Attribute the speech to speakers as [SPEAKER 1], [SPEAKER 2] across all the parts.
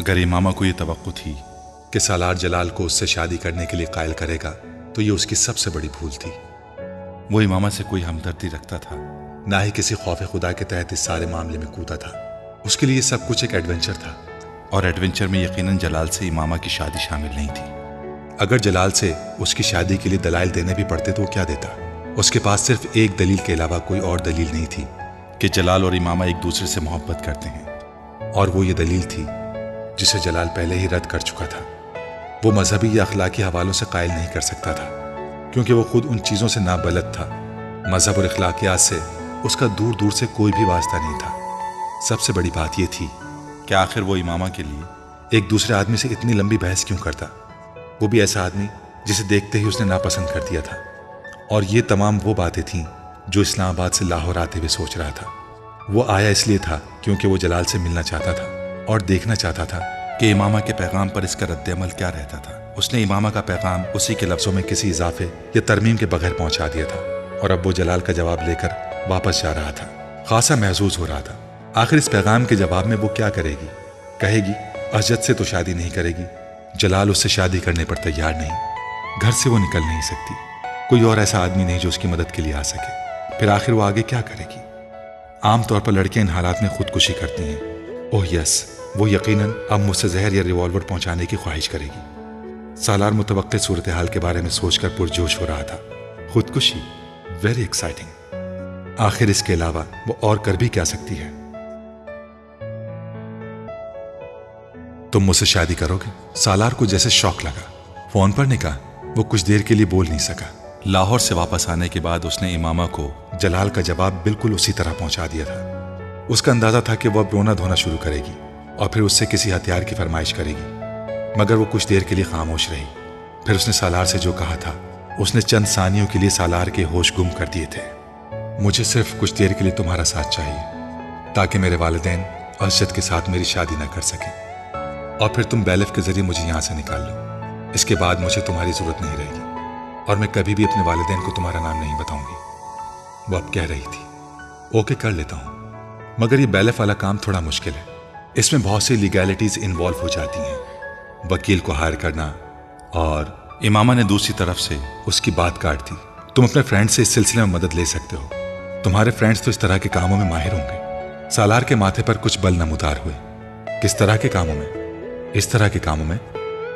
[SPEAKER 1] اگر امامہ کو یہ توقع تھی کہ سالار جلال کو اس سے شادی کرنے کے لیے قائل کرے گا تو یہ اس کی سب سے بڑی بھول تھی۔ وہ امامہ سے کوئی ہمدردی رکھتا تھا، نہ ہی کسی خوف خدا کے تحت اس سارے معاملے میں کودا تھا۔ اس کے لیے سب کچھ ایک ایڈونچر تھا، اور ایڈونچر میں یقیناً جلال سے امامہ کی شادی شامل نہیں تھی۔ اگر جلال سے اس کی شادی کے لیے دلائل دینے بھی پڑتے تو وہ کیا دیتا؟ اس کے پاس صرف ایک دلیل کے علاوہ کوئی اور دلیل نہیں تھی کہ جلال اور امامہ ایک دوسرے سے محبت کرتے ہیں، اور وہ یہ دلیل تھی جسے جلال پہلے ہی رد کر چکا تھا۔ وہ مذہبی یا اخلاقی حوالوں سے قائل نہیں کر سکتا تھا، کیونکہ وہ خود ان چیزوں سے نابلد تھا۔ مذہب اور اخلاقیات سے اس کا دور دور سے کوئی بھی واسطہ نہیں تھا۔ سب سے بڑی بات یہ تھی کہ آخر وہ امامہ کے لیے ایک دوسرے آدمی سے اتنی لمبی بحث کیوں کرتا، وہ بھی ایسا آدمی جسے دیکھتے ہی اس نے ناپسند کر دیا تھا۔ اور یہ تمام وہ باتیں تھیں جو اسلام آباد سے لاہور آتے ہوئے سوچ رہا تھا۔ وہ آیا اس لیے تھا کیونکہ وہ جلال سے ملنا چاہتا تھا اور دیکھنا چاہتا تھا کہ امامہ کے پیغام پر اس کا رد عمل کیا رہتا تھا۔ اس نے امامہ کا پیغام اسی کے لفظوں میں کسی اضافے یا ترمیم کے بغیر پہنچا دیا تھا، اور اب وہ جلال کا جواب لے کر واپس جا رہا تھا۔ خاصا محظوظ ہو رہا تھا۔ آخر اس پیغام کے جواب میں وہ کیا کرے گی؟ کہے گی اسجد سے تو شادی نہیں کرے گی، جلال اس سے شادی کرنے پر تیار نہیں، گھر سے وہ نکل نہیں سکتی، کوئی اور ایسا آدمی نہیں جو اس کی مدد کے لیے آ سکے۔ پھر آخر وہ آگے کیا کرے گی؟ عام طور پر لڑکیاں ان حالات میں خودکشی کرتی ہیں۔ اوہ یس، وہ یقیناً اب مجھ سے زہر یا ریوالور پہنچانے کی خواہش کرے گی۔ سالار متوقع صورتحال کے بارے میں سوچ کر پرجوش ہو رہا تھا۔ خودکشی، ویری ایکسائٹنگ۔ آخر اس کے علاوہ وہ اور کر بھی کیا سکتی ہے؟ تم مجھ سے شادی کرو گے؟ سالار کو جیسے شوق لگا۔ فون پر نے کہا۔ وہ کچھ دیر کے لیے بول نہیں سکا۔ لاہور سے واپس آنے کے بعد اس نے امامہ کو جلال کا جواب بالکل اسی طرح پہنچا دیا تھا۔ اس کا اندازہ تھا کہ وہ اب رونا دھونا شروع کرے گی اور پھر اس سے کسی ہتھیار کی فرمائش کرے گی، مگر وہ کچھ دیر کے لیے خاموش رہی۔ پھر اس نے سالار سے جو کہا تھا اس نے چند ثانیوں کے لیے سالار کے ہوش گم کر دیے تھے۔ مجھے صرف کچھ دیر کے لیے تمہارا ساتھ چاہیے تاکہ میرے والدین اسجد کے ساتھ میری شادی نہ کر سکیں، اور پھر تم بیلف کے ذریعے مجھے یہاں سے نکال لو۔ اس کے بعد مجھے تمہاری ضرورت نہیں رہے گی، اور میں کبھی بھی اپنے والدین کو تمہارا نام نہیں بتاؤں گی۔ وہ اب کہہ رہی تھی اوکے کر لیتا ہوں، مگر یہ بیلف والا کام تھوڑا مشکل ہے، اس میں بہت سی لیگیلٹیز انوالو ہو جاتی ہیں، وکیل کو ہائر کرنا۔ اور امامہ نے دوسری طرف سے اس کی بات کاٹ دی۔ تم اپنے فرینڈ سے اس سلسلے میں مدد لے سکتے ہو، تمہارے فرینڈز تو اس طرح کے کاموں میں ماہر ہوں گے۔ سالار کے ماتھے پر کچھ بل نمودار ہوئے۔ کس طرح کے کاموں میں؟ اس طرح کے کاموں میں؟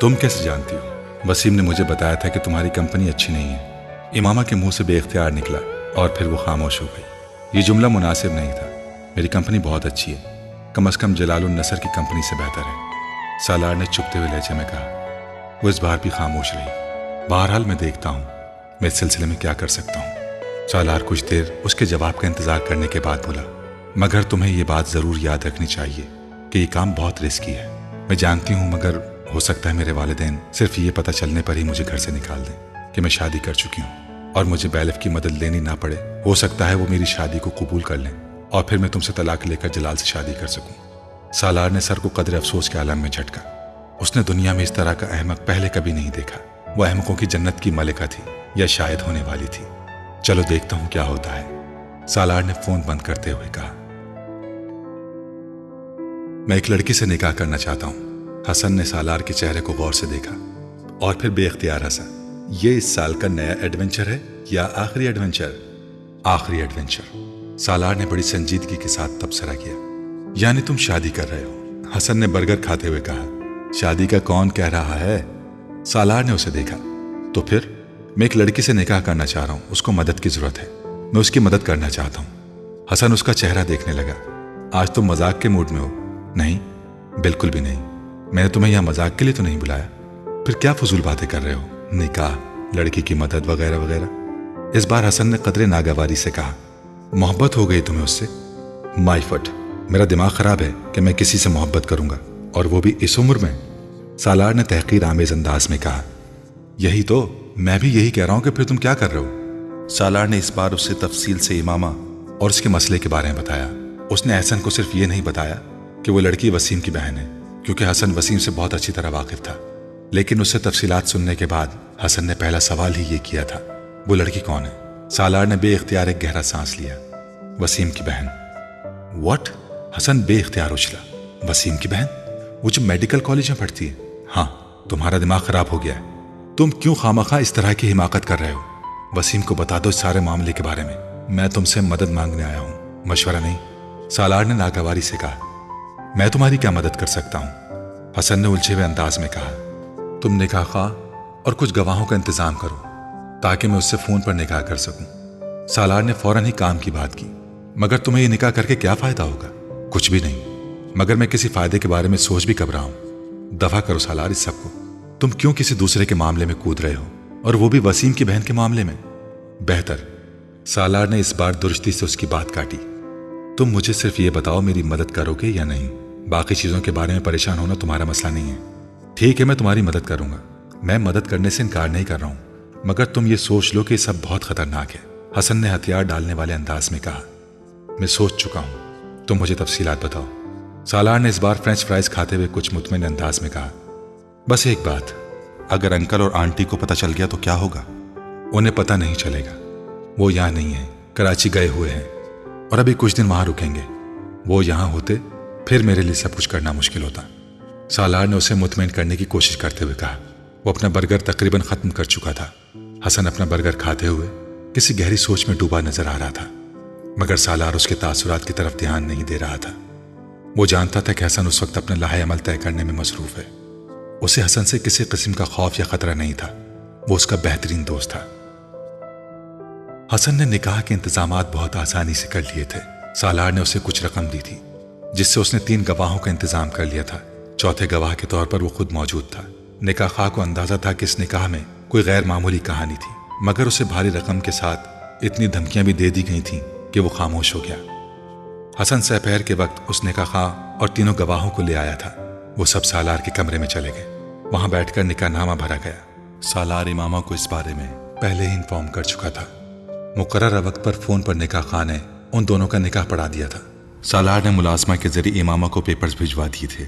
[SPEAKER 1] تم کیسے جانتی ہو؟ وسیم نے مجھے بتایا تھا کہ تمہاری کمپنی اچھی نہیں ہے۔ امامہ کے منہ سے بے اختیار نکلا اور پھر وہ خاموش ہو گئی۔ یہ جملہ مناسب نہیں تھا۔ میری کمپنی بہت اچھی ہے، کم از کم جلال النصر کی کمپنی سے بہتر ہے، سالار نے چپتے ہوئے لہجے میں کہا۔ وہ اس بار بھی خاموش رہی۔ بہرحال میں دیکھتا ہوں میں اس سلسلے میں کیا کر سکتا ہوں۔ سالار کچھ دیر اس کے جواب کا انتظار کرنے کے بعد بولا، مگر تمہیں یہ بات ضرور یاد رکھنی چاہیے کہ یہ کام بہت رسکی ہے۔ میں جانتی ہوں، مگر ہو سکتا ہے میرے والدین صرف یہ پتہ چلنے پر ہی مجھے گھر سے نکال دیں کہ میں شادی کر چکی ہوں، اور مجھے بیلف کی مدد لینی نہ پڑے۔ ہو سکتا ہے وہ میری شادی کو قبول کر لیں اور پھر میں تم سے طلاق لے کر جلال سے شادی کر سکوں۔ سالار نے سر کو قدر افسوس کے عالم میں جھٹکا۔ اس نے دنیا میں اس طرح کا احمق پہلے کبھی نہیں دیکھا۔ وہ احمقوں کی جنت کی ملکہ تھی، یا شاید ہونے والی تھی۔ چلو دیکھتا ہوں کیا ہوتا ہے، سالار نے فون بند کرتے ہوئے کہا۔ میں ایک لڑکی سے نکاح کرنا چاہتا ہوں۔ حسن نے سالار کے چہرے کو غور سے دیکھا اور پھر بے اختیار ہنسا۔ یہ اس سال کا نیا ایڈونچر ہے یا آخری ایڈونچر؟ آخری ایڈونچر، سالار نے بڑی سنجیدگی کے ساتھ تبصرہ کیا۔ یعنی تم شادی کر رہے ہو؟ حسن نے برگر کھاتے ہوئے کہا۔ شادی کا کون کہہ رہا ہے؟ سالار نے اسے دیکھا۔ تو پھر میں ایک لڑکی سے نکاح کرنا چاہ رہا ہوں، اس کو مدد کی ضرورت ہے، میں اس کی مدد کرنا چاہتا ہوں۔ حسن اس کا چہرہ دیکھنے لگا۔ آج تم مذاق کے موڈ میں ہو؟ نہیں، بالکل بھی نہیں، میں نے تمہیں یہاں مذاق کے لیے تو نہیں بلایا۔ پھر کیا فضول باتیں کر رہے ہو؟ نکاح، لڑکی کی مدد وغیرہ وغیرہ۔ اس بار حسن نے قدرے ناگواری سے کہا۔ محبت ہو گئی تمہیں اس سے؟ مائی فٹ، میرا دماغ خراب ہے کہ میں کسی سے محبت کروں گا، اور وہ بھی اس عمر میں؟ سالار نے تحقیر آمیز انداز میں کہا۔ یہی تو میں بھی یہی کہہ رہا ہوں کہ پھر تم کیا کر رہے ہو؟ سالار نے اس بار اس سے تفصیل سے امامہ اور اس کے مسئلے کے بارے میں بتایا۔ اس نے حسن کو صرف یہ نہیں بتایا کہ وہ لڑکی وسیم کی بہن ہے، کیونکہ حسن وسیم سے بہت اچھی طرح واقف تھا، لیکن اس سے تفصیلات سننے کے بعد حسن نے پہلا سوال ہی یہ کیا تھا، وہ لڑکی کون ہے؟ سالار نے بے اختیار ایک گہرا سانس لیا۔ وسیم کی بہن۔ واٹ؟ حسن بے اختیار اچھلا۔ وسیم کی بہن؟ وہ جو میڈیکل کالج میں پڑھتی ہے؟ ہاں، تمہارا دماغ خراب ہو گیا ہے. تم کیوں خواہ اس طرح کی حماقت کر رہے ہو؟ وسیم کو بتا دو اس سارے معاملے کے بارے میں. میں تم سے مدد مانگنے آیا ہوں، مشورہ نہیں. سالار نے ناگواری سے کہا. میں تمہاری کیا مدد کر سکتا ہوں؟ حسن نے الجھے ہوئے انداز میں کہا. تم نکاح خواہ اور کچھ گواہوں کا انتظام کرو تاکہ میں اس سے فون پر نکاح کر سکوں. سالار نے فوراً ہی کام کی بات کی. مگر تمہیں یہ نکاح کر کے کیا فائدہ ہوگا؟ کچھ بھی نہیں، مگر میں کسی فائدے کے بارے میں سوچ بھی کب رہا ہوں. دفع کرو سالار اس سب کو. تم کیوں کسی دوسرے کے معاملے میں کود رہے ہو، اور وہ بھی وسیم کی بہن کے معاملے میں؟ بہتر. سالار نے اس بار درستی سے اس کی بات کاٹی. تم مجھے صرف یہ بتاؤ میری مدد کرو گے یا نہیں. باقی چیزوں کے بارے میں پریشان ہونا تمہارا مسئلہ نہیں ہے. ٹھیک ہے، میں تمہاری مدد کروں گا. میں مدد کرنے سے انکار نہیں کر رہا ہوں، مگر تم یہ سوچ لو کہ یہ سب بہت خطرناک ہے. حسن نے ہتھیار ڈالنے والے انداز میں کہا. میں سوچ چکا ہوں، تم مجھے تفصیلات بتاؤ. سالار نے اس بار فرینچ فرائز کھاتے ہوئے کچھ مطمئن انداز میں کہا. بس ایک بات، اگر انکل اور آنٹی کو پتہ چل گیا تو کیا ہوگا؟ انہیں پتہ نہیں چلے گا. وہ یہاں نہیں ہیں، کراچی گئے ہوئے ہیں اور ابھی کچھ دن وہاں رکیں گے. وہ یہاں ہوتے پھر میرے لیے سب کچھ کرنا مشکل ہوتا. سالار نے اسے مطمئن کرنے کی کوشش کرتے ہوئے کہا. وہ اپنا برگر تقریباً ختم کر چکا تھا. حسن اپنا برگر کھاتے ہوئے کسی گہری سوچ میں ڈوبا نظر آ رہا تھا، مگر سالار اس کے تاثرات کی طرف دھیان نہیں دے رہا تھا. وہ جانتا تھا کہ حسن اس وقت اپنا لاہے عمل طے کرنے میں مصروف ہے. اسے حسن سے کسی قسم کا خوف یا خطرہ نہیں تھا. وہ اس کا بہترین دوست تھا. حسن نے نکاح کے انتظامات بہت آسانی سے کر لیے تھے. سالار نے اسے کچھ رقم دی تھی جس سے اس نے 3 گواہوں کا انتظام کر لیا تھا. چوتھے گواہ کے طور پر وہ خود موجود تھا. نکاح خواہ کو اندازہ تھا کہ اس نکاح میں کوئی غیر معمولی کہانی تھی، مگر اسے بھاری رقم کے ساتھ اتنی دھمکیاں بھی دے دی گئی تھیں کہ وہ خاموش ہو گیا. حسن سپہر کے وقت اس نکاح خواہ اور 3 گواہوں کو لے آیا تھا. وہ سب سالار کے کمرے میں چلے گئے. وہاں بیٹھ کر نکاح نامہ بھرا گیا. سالار امامہ کو اس بارے میں پہلے ہی انفارم کر چکا تھا. مقررہ وقت پر فون پر نکاح خواہ نے ان دونوں کا نکاح پڑھا دیا تھا. سالار نے ملازمہ کے ذریعے امامہ کو پیپرز بھجوا دیے تھے.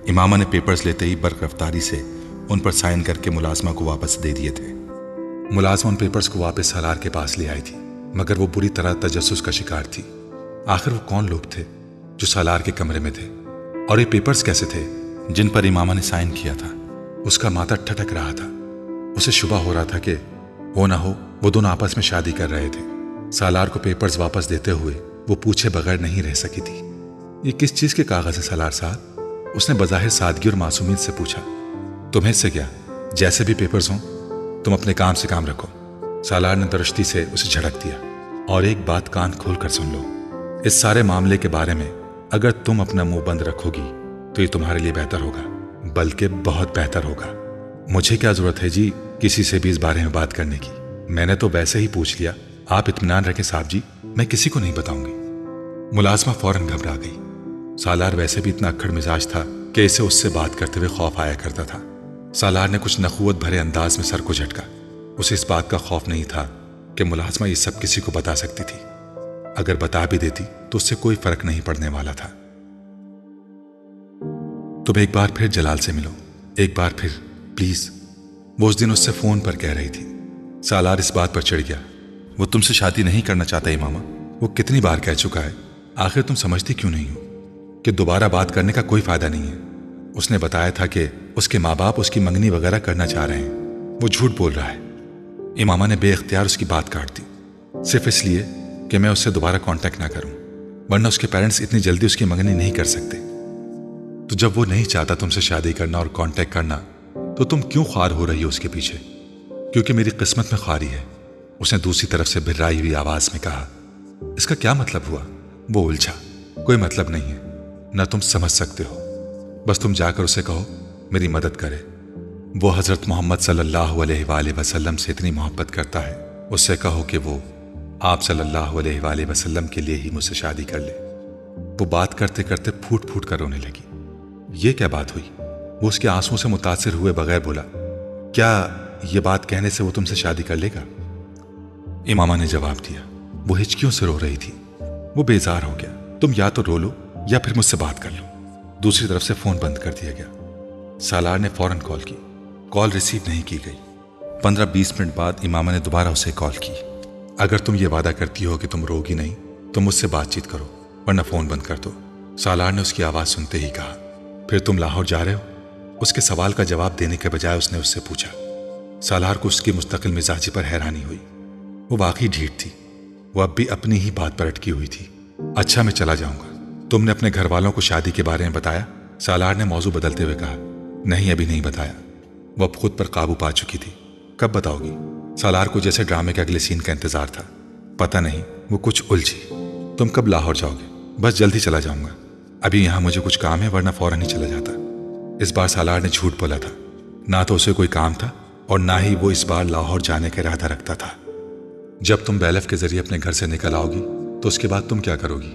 [SPEAKER 1] امامہ نے پیپرز لیتے ہی برق رفتاری سے ان پر سائن کر کے ملازمہ کو واپس دے دیے تھے. ملازمہ ان پیپرز کو واپس سالار کے پاس لے آئی تھی، مگر وہ بری طرح تجسس کا شکار تھی. آخر وہ کون لوگ تھے جو سالار کے کمرے میں تھے، اور یہ پیپرز کیسے تھے جن پر امامہ نے سائن کیا تھا؟ اس کا ماتھا ٹھٹک رہا تھا. اسے شبہ ہو رہا تھا کہ وہ نہ ہو وہ دونوں آپس میں شادی کر رہے تھے. سالار کو پیپرز واپس دیتے ہوئے وہ پوچھے بغیر نہیں رہ سکی تھی. یہ کس چیز کے کاغذ ہے سالار صاحب؟ اس نے بظاہر سادگی اور معصومیت سے پوچھا. تمہیں سے کیا، جیسے بھی پیپرز ہوں تم اپنے کام سے کام رکھو. سالار نے درشتی سے اسے جھڑک دیا. اور ایک بات کان کھول کر سن لو، اس سارے معاملے کے بارے میں اگر تم اپنا منہ بند رکھو گی تو یہ تمہارے لیے بہتر ہوگا، بلکہ بہت بہتر ہوگا. مجھے کیا ضرورت ہے جی کسی سے بھی اس بارے میں بات کرنے کی؟ میں نے تو ویسے ہی پوچھ لیا. آپ اطمینان رکھیں صاحب جی، میں کسی کو نہیں بتاؤں گی. ملازمہ فوراً گھبرا گئی. سالار ویسے بھی اتنا اکڑ مزاج تھا کہ اسے اس سے بات کرتے ہوئے خوف آیا کرتا تھا. سالار نے کچھ نخوت بھرے انداز میں سر کو جھٹکا. اسے اس بات کا خوف نہیں تھا کہ ملازمہ یہ سب کسی کو بتا سکتی تھی. اگر بتا بھی دیتی تو اس سے کوئی فرق نہیں پڑنے والا تھا. تم ایک بار پھر جلال سے ملو، ایک بار پھر پلیز. وہ اس دن اس سے فون پر کہہ رہی تھی. سالار اس بات پر چڑھ گیا. وہ تم سے شادی نہیں کرنا چاہتا امامہ. وہ کتنی بار کہہ چکا ہے. آخر تم سمجھتی کیوں نہیں ہو کہ دوبارہ بات کرنے کا کوئی فائدہ نہیں ہے؟ اس نے بتایا تھا کہ اس کے ماں باپ اس کی منگنی وغیرہ کرنا چاہ رہے ہیں. وہ جھوٹ بول رہا ہے. امامہ نے بے اختیار اس کی بات کاٹ دی. صرف اس لیے کہ میں اس سے دوبارہ کانٹیکٹ نہ کروں، ورنہ اس کے پیرنٹس اتنی جلدی اس کی منگنی نہیں کر سکتے. تو جب وہ نہیں چاہتا تم سے شادی کرنا اور کانٹیکٹ کرنا تو تم کیوں خوار ہو رہی ہو اس کے پیچھے؟ کیونکہ میری قسمت میں خواری ہے. اس نے دوسری طرف سے بھرائی ہوئی آواز میں کہا. اس کا کیا مطلب ہوا؟ وہ الجھا. کوئی مطلب نہیں ہے، نہ تم سمجھ سکتے ہو. بس تم جا کر اسے کہو میری مدد کرے. وہ حضرت محمد صلی اللہ علیہ وآلہ وسلم سے اتنی محبت کرتا ہے. اس سے کہو کہ وہ آپ صلی اللہ علیہ وآلہ وسلم کے لیے ہی مجھ سے شادی کر لے. وہ بات کرتے کرتے پھوٹ پھوٹ کر رونے لگی. یہ کیا بات ہوئی؟ وہ اس کے آنسوؤں سے متاثر ہوئے بغیر بولا. کیا یہ بات کہنے سے وہ تم سے شادی کر لے گا؟ امامہ نے جواب دیا. وہ ہچکیوں سے رو رہی تھی. وہ بیزار ہو گیا. تم یا تو رو لو یا پھر مجھ سے بات کر لو. دوسری طرف سے فون بند کر دیا گیا. سالار نے فوراً کال کی. کال ریسیو نہیں کی گئی. 15-20 منٹ بعد امامہ نے دوبارہ اسے کال کی. اگر تم یہ وعدہ کرتی ہو کہ تم روگی نہیں تو مجھ سے بات چیت کرو، ورنہ فون بند کر دو. سالار نے اس کی آواز سنتے ہی کہا. پھر تم لاہور جا رہے ہو؟ اس کے سوال کا جواب دینے کے بجائے اس نے اس سے پوچھا۔ سالار کو اس کی مستقل مزاجی پر حیرانی ہوئی۔ وہ واقعی ڈھیٹ تھی، وہ اب بھی اپنی ہی بات پر اٹکی ہوئی تھی۔ اچھا میں چلا جاؤں گا۔ تم نے اپنے گھر والوں کو شادی کے بارے میں بتایا؟ سالار نے موضوع بدلتے ہوئے کہا۔ نہیں، ابھی نہیں بتایا۔ وہ اب خود پر قابو پا چکی تھی۔ کب بتاؤ گی؟ سالار کو جیسے ڈرامے کے اگلے سین کا انتظار تھا۔ پتہ نہیں، وہ کچھ الجھی۔ تم کب لاہور جاؤ گے؟ بس جلدی چلا جاؤں گا، ابھی یہاں مجھے کچھ کام ہے، ورنہ فوراً ہی چلا جاتا۔ اس بار سالار نے جھوٹ بولا تھا۔ نہ تو اسے کوئی کام تھا اور نہ ہی وہ اس بار لاہور جانے کا ارادہ رکھتا تھا۔ جب تم بیلف کے ذریعے اپنے گھر سے نکل آؤ گی تو اس کے بعد تم کیا کرو گی؟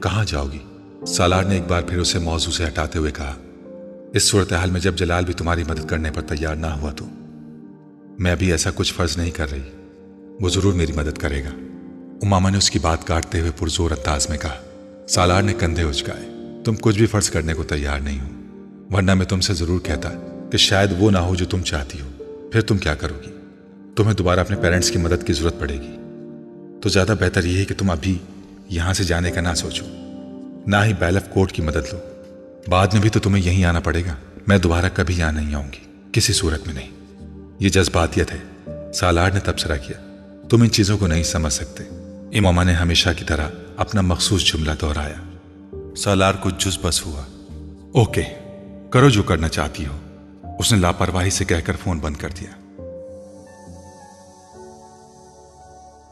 [SPEAKER 1] کہاں جاؤ گی؟ سالار نے ایک بار پھر اسے موضوع سے ہٹاتے ہوئے کہا۔ اس صورتحال میں جب جلال بھی تمہاری مدد کرنے پر تیار نہ ہوا تو میں ابھی ایسا کچھ فرض نہیں کر رہی، وہ ضرور میری مدد کرے گا، امامہ نے اس کی بات کاٹتے ہوئے پرزور انداز میں کہا۔ سالار نے کندھے اچکائے۔ تم کچھ بھی فرض کرنے کو تیار نہیں ہو، ورنہ میں تم سے ضرور کہتا کہ شاید وہ نہ ہو جو تم چاہتی ہو۔ پھر تم کیا کرو گی؟ تمہیں دوبارہ اپنے پیرنٹس کی مدد کی ضرورت پڑے گی، تو زیادہ بہتر یہ ہے کہ تم ابھی یہاں سے جانے کا نہ سوچو، نہ ہی بیلف کورٹ کی مدد لو۔ بعد میں بھی تو تمہیں یہیں آنا پڑے گا۔ میں دوبارہ کبھی یہاں نہیں آؤں گی، کسی صورت میں نہیں۔ یہ جذباتیت ہے، سالار نے تبصرہ کیا۔ تم ان چیزوں کو نہیں سمجھ سکتے۔ امامہ نے ہمیشہ کی طرح اپنا مخصوص جملہ دہرایا۔ سالار کو جز بس ہوا۔ اوکے، کرو جو کرنا چاہتی ہو، اس نے لاپرواہی سے کہہ کر فون بند کر دیا۔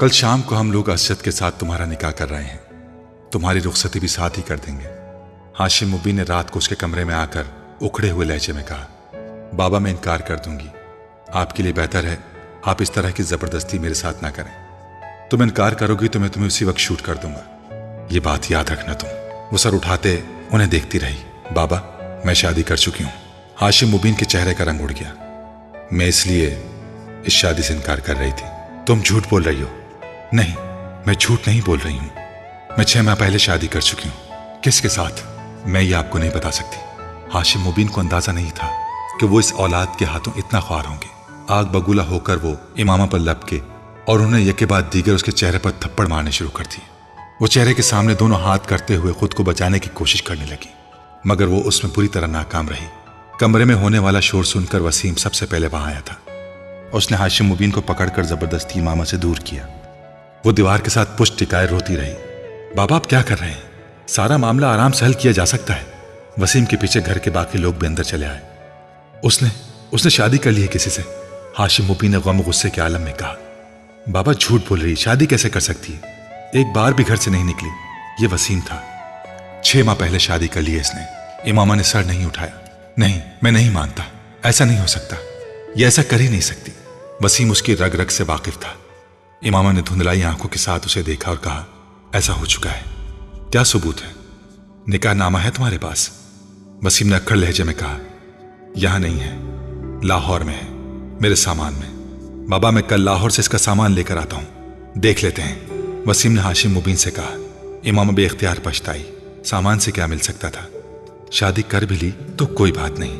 [SPEAKER 1] کل شام کو ہم لوگ اسجد کے ساتھ تمہارا نکاح کر رہے ہیں، تمہاری رخصتی بھی ساتھ ہی کر دیں گے۔ ہاشم مبین نے رات کو اس کے کمرے میں آ کر اکھڑے ہوئے لہجے میں کہا۔ بابا میں انکار کر دوں گی، آپ کے لیے بہتر ہے آپ اس طرح کی زبردستی میرے ساتھ نہ کریں۔ تم انکار کرو گی تو میں تمہیں اسی وقت شوٹ کر دوں گا، یہ بات یاد رکھنا تم۔ وہ سر اٹھاتے انہیں دیکھتی رہی۔ بابا میں شادی کر چکی ہوں۔ ہاشم مبین کے چہرے کا رنگ اڑ گیا۔ میں اس لیے اس شادی سے انکار کر رہی تھی۔ تم جھوٹ بول رہی ہو۔ نہیں، میں جھوٹ نہیں بول رہی ہوں، میں 6 ماہ پہلے شادی کر چکی ہوں۔ کس کے ساتھ؟ میں یہ آپ کو نہیں بتا سکتی۔ ہاشم مبین کو اندازہ نہیں تھا کہ وہ اس اولاد کے ہاتھوں اتنا خوار ہوں گے۔ آگ بگولا ہو کر وہ امامہ پر لپ کے اور انہیں یکے بعد دیگر اس کے چہرے پر تھپڑ مارنے شروع کر دیے۔ وہ چہرے کے سامنے دونوں ہاتھ کرتے ہوئے خود کو بچانے کی کوشش کرنے لگی، مگر وہ اس میں پوری طرح ناکام رہی۔ کمرے میں ہونے والا شور سن کر وسیم سب سے پہلے وہاں آیا تھا۔ اس نے ہاشم مبین کو پکڑ کر زبردستی امامہ سے دور کیا۔ وہ دیوار کے ساتھ پشت ٹکائے روتی رہی۔ بابا آپ کیا کر رہے ہیں؟ سارا معاملہ آرام سے حل کیا جا سکتا ہے۔ وسیم کے پیچھے گھر کے باقی لوگ بھی اندر چلے آئے۔ اس نے شادی کر لی ہے کسی سے، ہاشم مبین نے غم و غصے کے عالم میں کہا۔ بابا جھوٹ بول رہی، شادی کیسے کر سکتی ہے؟ ایک بار بھی گھر سے نہیں نکلی۔ یہ وسیم تھا، 6 ماہ پہلے شادی کر لی ہے اس نے۔ امامہ نے سر نہیں اٹھایا۔ نہیں، میں نہیں مانتا، ایسا نہیں ہو سکتا، یہ ایسا کر ہی نہیں سکتی۔ وسیم اس کی رگ رگ سے واقف تھا۔ امامہ نے دھندلائی آنکھوں کے ساتھ اسے دیکھا اور کہا، ایسا ہو چکا ہے، کیا ثبوت ہے؟ نکاح نامہ ہے تمہارے پاس؟ وسیم نے اکھڑ لہجے میں کہا، یہاں نہیں ہے، لاہور میں ہے، میرے سامان میں۔ بابا میں کل لاہور سے اس کا سامان لے کر آتا ہوں، دیکھ لیتے ہیں، وسیم نے ہاشم مبین سے کہا۔ امامہ بے اختیار پچھتائی، سامان سے کیا مل سکتا تھا؟ شادی کر بھی لی تو کوئی بات نہیں،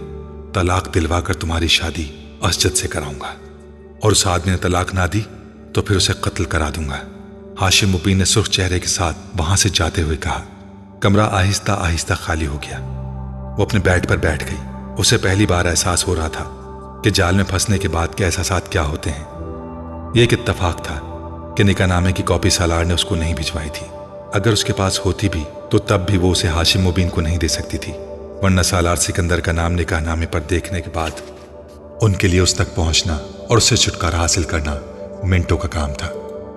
[SPEAKER 1] طلاق دلوا کر تمہاری شادی اسجد سے کراؤں گا، اور اس آدمی نے طلاق نہ دی تو پھر اسے قتل کرا دوں گا۔ ہاشم مبین نے سرخ چہرے کے ساتھ وہاں سے جاتے ہوئے کہا۔ کمرہ آہستہ آہستہ خالی ہو گیا۔ وہ اپنے بیڈ پر بیٹھ گئی۔ اسے پہلی بار احساس ہو رہا تھا کہ جال میں پھنسنے کے بعد کے احساسات کیا ہوتے ہیں۔ یہ ایک اتفاق تھا کہ نکاح نامے کی کاپی سالار نے اس کو نہیں بھجوائی تھی۔ اگر اس کے پاس ہوتی بھی تو تب بھی وہ اسے ہاشم مبین کو نہیں دے سکتی تھی، ورنہ سالار سکندر کا نام نکاح نامے پر دیکھنے کے بعد ان کے لیے اس تک پہنچنا اور اس سے چھٹکارا حاصل کرنا منٹوں کا کام تھا۔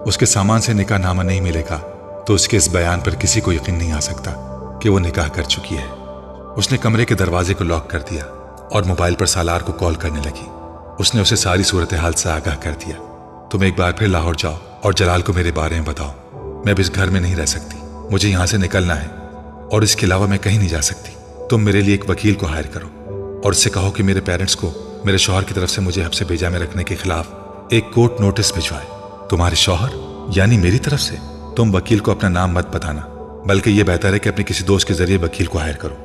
[SPEAKER 1] اس کے سامان سے نکاح نامہ نہیں ملے گا تو اس کے اس بیان پر کسی کو یقین نہیں آ سکتا کہ وہ نکاح کر چکی ہے۔ اس نے کمرے کے دروازے کو لاک کر دیا اور موبائل پر سالار کو کال کرنے لگی۔ اس نے اسے ساری صورتحال سے آگاہ کر دیا۔ تم ایک بار پھر لاہور جاؤ اور جلال کو میرے بارے میں بتاؤ۔ میں اب اس گھر میں نہیں رہ سکتی، مجھے یہاں سے نکلنا ہے، اور اس کے علاوہ میں کہیں نہیں جا سکتی۔ تم میرے لیے ایک وکیل کو ہائر کرو اور اس سے کہو کہ میرے پیرنٹس کو میرے شوہر کی طرف سے مجھے حبس بیجا میں رکھنے کے خلاف ایک کورٹ نوٹس بھجوائے۔ تمہارے شوہر یعنی میری طرف سے؟ تم وکیل کو اپنا نام مت بتانا، بلکہ یہ بہتر ہے کہ اپنے کسی دوست کے ذریعے وکیل کو ہائر کرو،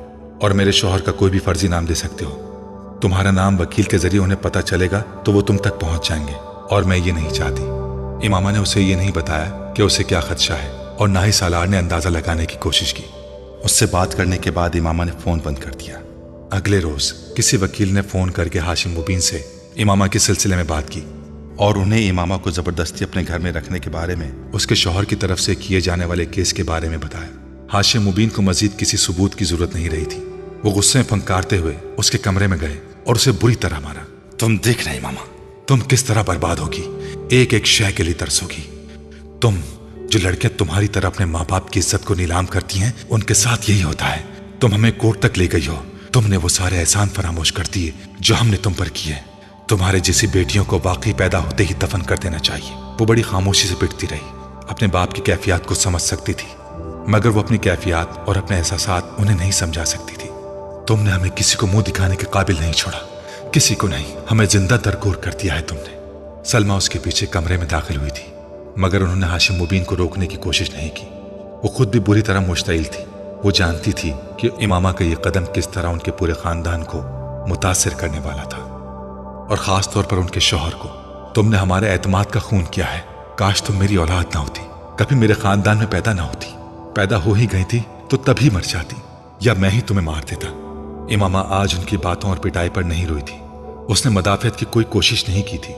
[SPEAKER 1] اور میرے شوہر کا کوئی بھی فرضی نام دے سکتے ہو۔ تمہارا نام وکیل کے ذریعے انہیں پتہ چلے گا تو وہ تم تک پہنچ جائیں گے، اور میں یہ نہیں چاہتی۔ امامہ نے اسے یہ نہیں بتایا کہ اسے کیا خدشہ ہے، اور نہ ہی سالار نے اندازہ لگانے کی کوشش کی۔ اس سے بات کرنے کے بعد امامہ نے فون بند کر دیا۔ اگلے روز کسی وکیل نے فون کر کے ہاشم مبین سے امامہ کے سلسلے میں بات کی اور انہیں امامہ کو زبردستی اپنے گھر میں رکھنے کے بارے میں اس کے شوہر کی طرف سے کیے جانے والے کیس کے بارے میں بتایا۔ ہاشم مبین کو مزید کسی ثبوت کی ضرورت نہیں رہی تھی۔ وہ غصے میں پھنکارتے ہوئے اس کے کمرے میں گئے اور اسے بری طرح مارا۔ تم دیکھنا امامہ، تم کس طرح برباد ہوگی، ایک ایک شے کے لیے ترسو گی۔ تم جو لڑکیاں تمہاری طرح اپنے ماں باپ کی عزت کو نیلام کرتی ہیں، ان کے ساتھ یہی ہوتا ہے۔ تم ہمیں کورٹ تک لے گئی ہو، تم نے وہ سارے احسان فراموش کر دیے جو ہم نے تم پر کیے۔ تمہارے جیسی بیٹیوں کو واقعی پیدا ہوتے ہی دفن کر دینا چاہیے۔ وہ بڑی خاموشی سے پٹتی رہی، اپنے باپ کی کیفیات کو سمجھ سکتی تھی، مگر وہ اپنی کیفیات اور اپنے احساسات انہیں نہیں سمجھا سکتی تھی۔ تم نے ہمیں کسی کو منہ دکھانے کے قابل نہیں چھوڑا، کسی کو نہیں، ہمیں زندہ درگور کر دیا ہے تم نے۔ سلمہ اس کے پیچھے کمرے میں داخل ہوئی تھی، مگر انہوں نے ہاشم مبین کو روکنے کی کوشش نہیں کی۔ وہ خود بھی بری طرح مشتعل تھی۔ وہ جانتی تھی کہ امامہ کا یہ قدم کس طرح ان کے پورے خاندان کو متاثر کرنے والا تھا، اور خاص طور پر ان کے شوہر کو۔ تم نے ہمارے اعتماد کا خون کیا ہے، کاش تم میری اولاد نہ ہوتی، کبھی میرے خاندان میں پیدا نہ ہوتی۔ پیدا ہو ہی گئی تھی تو تب ہی مر جاتی، یا میں ہی تمہیں مار دیتا۔ امامہ آج ان کی باتوں اور پٹائی پر نہیں روئی تھی۔ اس نے مدافعت کی کوئی کوشش نہیں کی تھی،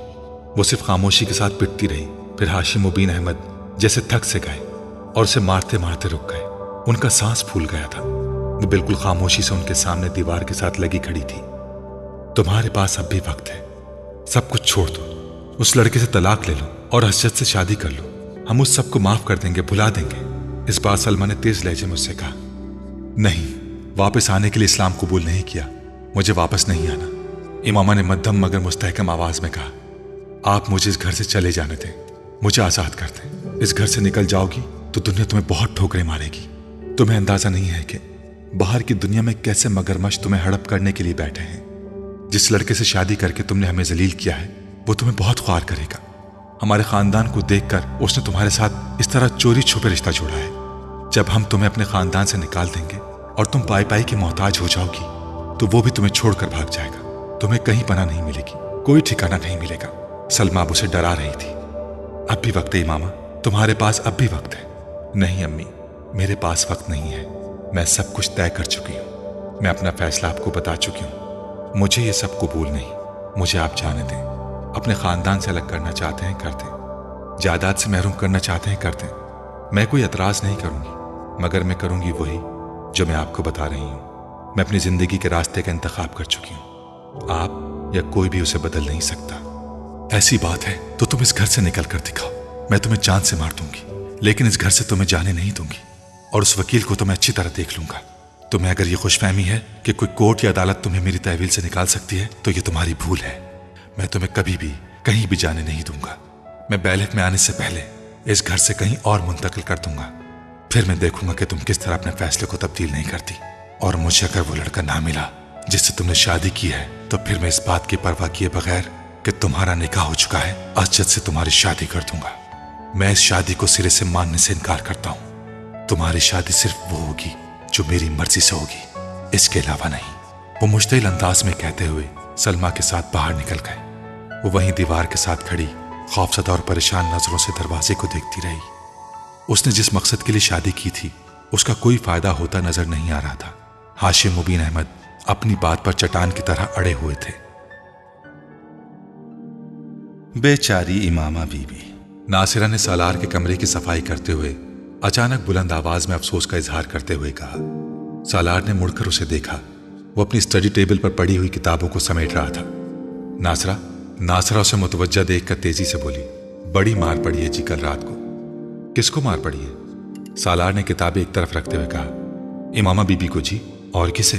[SPEAKER 1] وہ صرف خاموشی کے ساتھ پٹتی رہی۔ پھر ہاشم مبین احمد جیسے تھک سے گئے اور اسے مارتے مارتے رک گئے۔ ان کا سانس پھول گیا تھا۔ وہ بالکل خاموشی سے ان کے سامنے دیوار کے ساتھ لگی کھڑی تھی۔ تمہارے پاس اب بھی وقت ہے، سب کچھ چھوڑ دو، اس لڑکے سے طلاق لے لو اور حسرت سے شادی کر لو۔ ہم اس سب کو معاف کر دیں گے، بھلا دیں گے۔ اس بار سلمہ نے تیز لہجے میں مجھ سے کہا، نہیں، واپس آنے کے لیے اسلام قبول نہیں کیا، مجھے واپس نہیں آنا۔ امامہ نے مدھم مگر مستحکم آواز میں کہا، آپ مجھے اس گھر سے چلے جانے دیں، مجھے آزاد کر دیں۔ اس گھر سے نکل جاؤ گی تو دنیا تمہیں بہت ٹھوکریں مارے گی۔ تمہیں اندازہ نہیں ہے کہ باہر کی دنیا میں کیسے مگرمچھ تمہیں ہڑپ کرنے کے لیے بیٹھے ہیں۔ جس لڑکے سے شادی کر کے تم نے ہمیں ذلیل کیا ہے، وہ تمہیں بہت خوار کرے گا۔ ہمارے خاندان کو دیکھ کر اس نے تمہارے ساتھ اس طرح چوری چھپے رشتہ جوڑا ہے۔ جب ہم تمہیں اپنے خاندان سے نکال دیں گے اور تم پائی پائی کی محتاج ہو جاؤ گی تو وہ بھی تمہیں چھوڑ کر بھاگ جائے گا۔ تمہیں کہیں پناہ نہیں ملے گی، کوئی ٹھکانہ نہیں ملے گا۔ سلمہ اب اسے ڈرا رہی تھی۔ اب بھی وقت ہے امامہ، تمہارے پاس اب بھی وقت ہے۔ نہیں امی، میرے پاس وقت نہیں ہے، میں سب کچھ طے کر چکی ہوں، میں اپنا فیصلہ آپ کو بتا چکی ہوں۔ مجھے یہ سب قبول نہیں، مجھے آپ جانے دیں۔ اپنے خاندان سے الگ کرنا چاہتے ہیں کر دیں، جائیداد سے محروم کرنا چاہتے ہیں کر دیں، میں کوئی اعتراض نہیں کروں گی، مگر میں کروں گی وہی جو میں آپ کو بتا رہی ہوں۔ میں اپنی زندگی کے راستے کا انتخاب کر چکی ہوں، آپ یا کوئی بھی اسے بدل نہیں سکتا۔ ایسی بات ہے تو تم اس گھر سے نکل کر دکھاؤ، میں تمہیں جان سے مار دوں گی، لیکن اس گھر سے تمہیں جانے نہیں دوں گی، اور اس وکیل کو تو میں اچھی طرح دیکھ لوں گا۔ تمہیں اگر یہ خوش فہمی ہے کہ کوئی کورٹ یا عدالت تمہیں میری تحویل سے نکال سکتی ہے تو یہ تمہاری بھول ہے۔ میں تمہیں کبھی بھی کہیں بھی جانے نہیں دوں گا۔ میں بیلک میں آنے سے پہلے اس گھر سے کہیں اور منتقل کر دوں گا، پھر میں دیکھوں گا کہ تم کس طرح اپنے فیصلے کو تبدیل نہیں کرتی۔ اور مجھے اگر وہ لڑکا نہ ملا جس سے تم نے شادی کی ہے تو پھر میں اس بات کی پرواہ کیے بغیر کہ تمہارا نکاح ہو چکا ہے، اسجد سے تمہاری شادی کر دوں گا۔ میں اس شادی کو سرے سے ماننے سے انکار کرتا ہوں۔ تمہاری شادی صرف وہ ہوگی جو میری مرضی سے ہوگی، اس کے علاوہ نہیں۔ وہ مشتعل انداز میں کہتے ہوئے سلمہ کے ساتھ باہر نکل گئے۔ وہ وہیں دیوار کے ساتھ کھڑی خوفزدہ اور پریشان نظروں سے دروازے کو دیکھتی رہی۔ اس نے جس مقصد کے لیے شادی کی تھی اس کا کوئی فائدہ ہوتا نظر نہیں آ رہا تھا۔ ہاشم مبین احمد اپنی بات پر چٹان کی طرح اڑے ہوئے تھے۔ بیچاری امامہ بی بی۔ ناصرہ نے سالار کے کمرے کی صفائی کرتے ہوئے اچانک بلند آواز میں افسوس کا اظہار کرتے ہوئے کہا۔ سالار نے مڑ کر اسے دیکھا، وہ اپنی اسٹڈی ٹیبل پر پڑی ہوئی کتابوں کو سمیٹ رہا تھا۔ ناصرہ اسے متوجہ دیکھ کر تیزی سے بولی، بڑی مار پڑی ہے جی کل رات کو۔ کس کو مار پڑی ہے؟ سالار نے کتابیں ایک طرف رکھتے ہوئے کہا۔ امامہ بی بی کو جی، اور کسے؟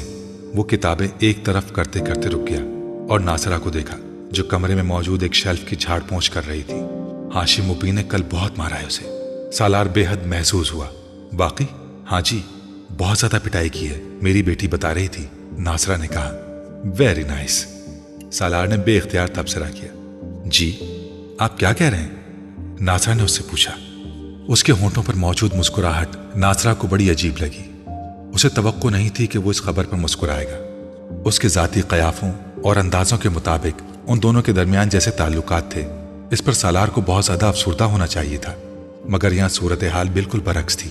[SPEAKER 1] وہ کتابیں ایک طرف کرتے کرتے رک گیا اور ناصرہ کو دیکھا جو کمرے میں موجود ایک شیلف کی جھاڑ پونچھ کر رہی تھی۔ ہاشم مبین نے کل بہت مارا ہے اسے۔ سالار بے حد محسوس ہوا۔ باقی؟ ہاں جی، بہت زیادہ پٹائی کی ہے، میری بیٹی بتا رہی تھی، ناصرہ نے کہا۔ Very nice. سالار نے بے اختیار تبصرہ کیا۔ جی آپ کیا کہہ رہے ہیں؟ ناصرہ نے اس سے پوچھا۔ اس کے ہونٹوں پر موجود مسکراہٹ ناصرہ کو بڑی عجیب لگی۔ اسے توقع نہیں تھی کہ وہ اس خبر پر مسکرائے گا۔ اس کے ذاتی قیافوں اور اندازوں کے مطابق ان دونوں کے درمیان جیسے تعلقات تھے، اس پر سالار کو بہت زیادہ افسردہ ہونا چاہیے تھا، مگر یہاں صورتحال بالکل برعکس تھی۔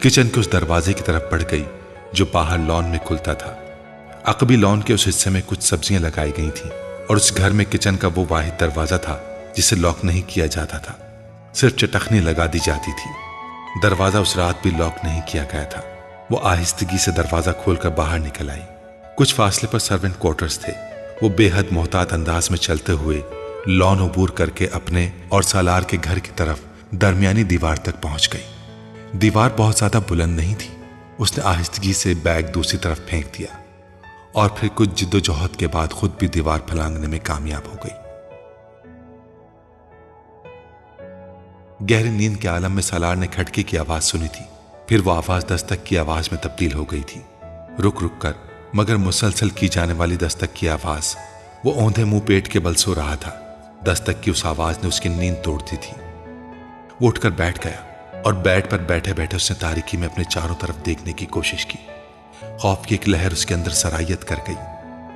[SPEAKER 1] کچن کے اس دروازے کی طرف بڑھ گئی جو باہر لان میں کھلتا تھا۔ عقبی لان کے اس حصے میں کچھ سبزیاں لگائی گئی تھیں اور اس گھر میں کچن کا وہ واحد دروازہ تھا جسے لاک نہیں کیا جاتا تھا، صرف چٹخنی لگا دی جاتی تھی۔ دروازہ اس رات بھی لاک نہیں کیا گیا تھا۔ وہ آہستگی سے دروازہ کھول کر باہر نکل آئی۔ کچھ فاصلے پر سرونٹ کوارٹرز تھے۔ وہ بے حد محتاط انداز میں چلتے ہوئے لان عبور کر کے اپنے اور سالار کے گھر کی طرف درمیانی دیوار تک پہنچ گئی۔ دیوار بہت زیادہ بلند نہیں تھی۔ اس نے آہستگی سے بیگ دوسری طرف پھینک دیا اور پھر کچھ جد و جہد کے بعد خود بھی دیوار پھلانگنے میں کامیاب ہو گئی۔ گہری نیند کے عالم میں سالار نے کھٹکے کی آواز سنی تھی، پھر وہ آواز دستک کی آواز میں تبدیل ہو گئی تھی۔ رک رک کر مگر مسلسل کی جانے والی دستک کی آواز۔ وہ اوندھے منہ پیٹ کے بل سو رہا تھا۔ دستک کی اس آواز نے اس کی نیند توڑ دی تھی۔ وہ اٹھ کر بیٹھ گیا اور بیڈ پر بیٹھے بیٹھے اس نے تاریکی میں اپنے چاروں طرف دیکھنے کی کوشش کی۔ خوف کی ایک لہر اس کے اندر سرایت کر گئی۔